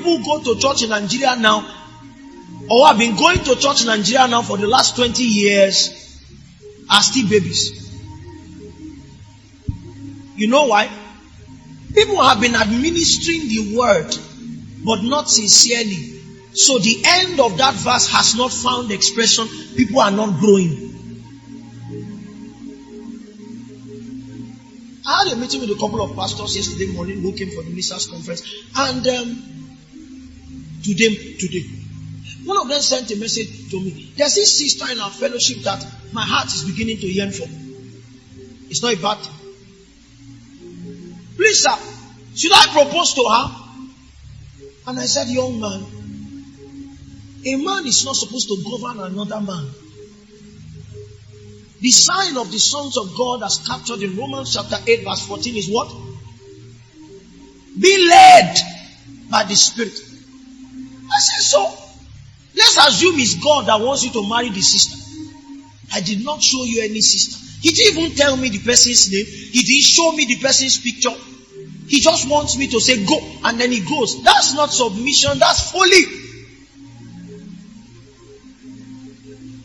people who go to church in Nigeria now, or have been going to church in Nigeria now for the last 20 years, are still babies. You know why? People have been administering the word, but not sincerely. So the end of that verse has not found expression. People are not growing. I had a meeting with a couple of pastors yesterday morning who came for the ministers' conference. And today, one of them sent a message to me. There's this sister in our fellowship that my heart is beginning to yearn for. It's not a bad thing. Please, sir, should I propose to her? And I said, young man, a man is not supposed to govern another man. The sign of the sons of God as captured in Romans chapter 8 verse 14 is what? Be led by the Spirit. I said, so let's assume it's God that wants you to marry the sister. I did not show you any sister. He didn't even tell me the person's name. He didn't show me the person's picture. He just wants me to say go, and then he goes. That's not submission, that's folly.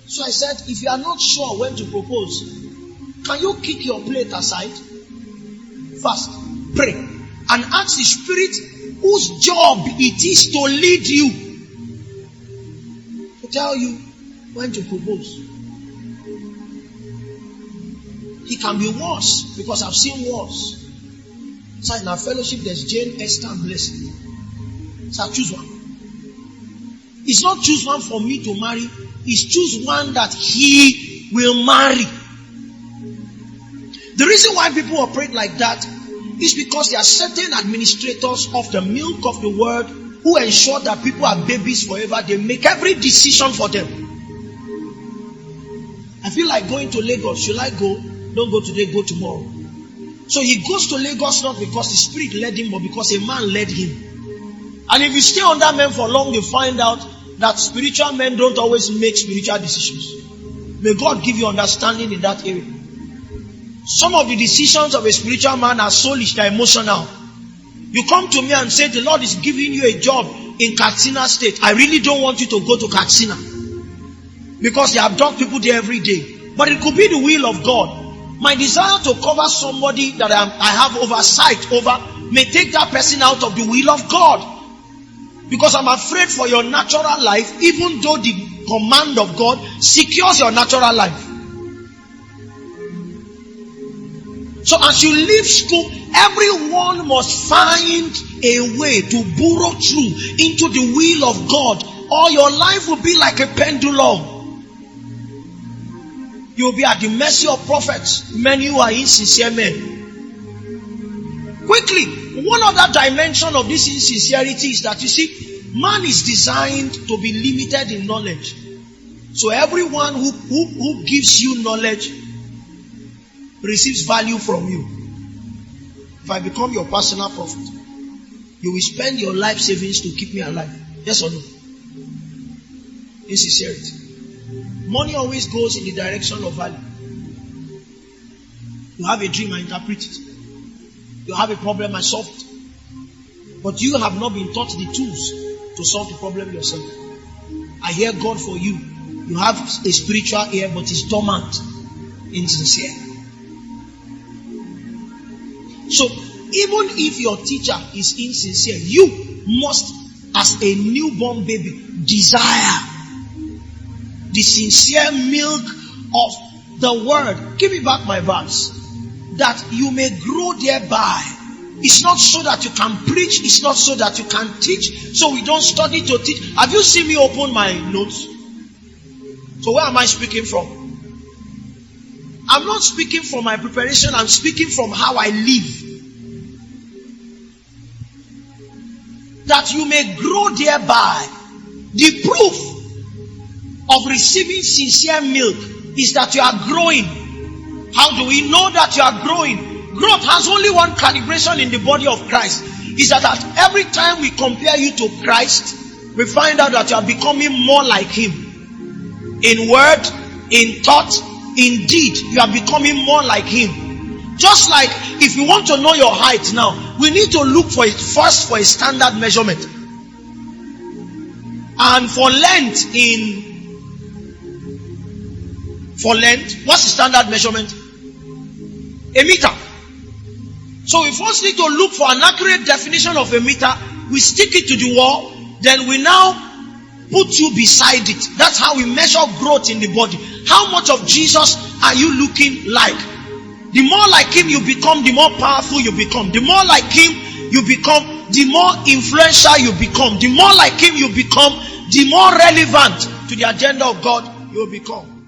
So I said, if you are not sure when to propose, can you kick your plate aside? Fast, pray, and ask the Spirit whose job it is to lead you, to tell you when to propose. It can be worse, because I've seen worse. So in our fellowship, there's Jane, Esther, and Blessing. So I choose one. It's not choose one for me to marry. It's choose one that he will marry. The reason why people operate like that is because there are certain administrators of the milk of the word who ensure that people are babies forever. They make every decision for them. I feel like going to Lagos. Should I go? Don't go today, go tomorrow. So he goes to Lagos not because the Spirit led him, but because a man led him. And if you stay under men for long, you find out that spiritual men don't always make spiritual decisions. May God give you understanding in that area. Some of the decisions of a spiritual man are soulish, they're emotional. You come to me and say, the Lord is giving you a job in Katsina State. I really don't want you to go to Katsina, because they abduct people there every day. But it could be the will of God. My desire to cover somebody that I have oversight over may take that person out of the will of God. Because I'm afraid for your natural life, even though the command of God secures your natural life. So as you leave school, everyone must find a way to burrow through into the will of God, or your life will be like a pendulum. You'll be at the mercy of prophets, many who are insincere men. Quickly, one other dimension of this insincerity is that, you see, man is designed to be limited in knowledge. So everyone who gives you knowledge receives value from you. If I become your personal prophet, you will spend your life savings to keep me alive. Yes or no? Insincerity. Money always goes in the direction of value. You have a dream, I interpret it. You have a problem, I solve it. But you have not been taught the tools to solve the problem yourself. I hear God for you. You have a spiritual ear, but it's dormant, insincere. So, even if your teacher is insincere, you must, as a newborn baby, desire the sincere milk of the word. Give me back my verse. That you may grow thereby. It's not so that you can preach. It's not so that you can teach. So we don't study to teach. Have you seen me open my notes? So where am I speaking from? I'm not speaking from my preparation. I'm speaking from how I live. That you may grow thereby. The proof of receiving sincere milk is that you are growing. How do we know that you are growing? Growth has only one calibration in the body of Christ. Is that at every time we compare you to Christ, we find out that you are becoming more like Him. In word, in thought, in deed, you are becoming more like Him. Just like if you want to know your height now, we need to look for it first for a standard measurement. And for length, what's the standard measurement? A meter. So we first need to look for an accurate definition of a meter. We stick it to the wall. Then we now put you beside it. That's how we measure growth in the body. How much of Jesus are you looking like? The more like him you become, the more powerful you become. The more like him you become, the more influential you become. The more like him you become, the more relevant to the agenda of God you will become.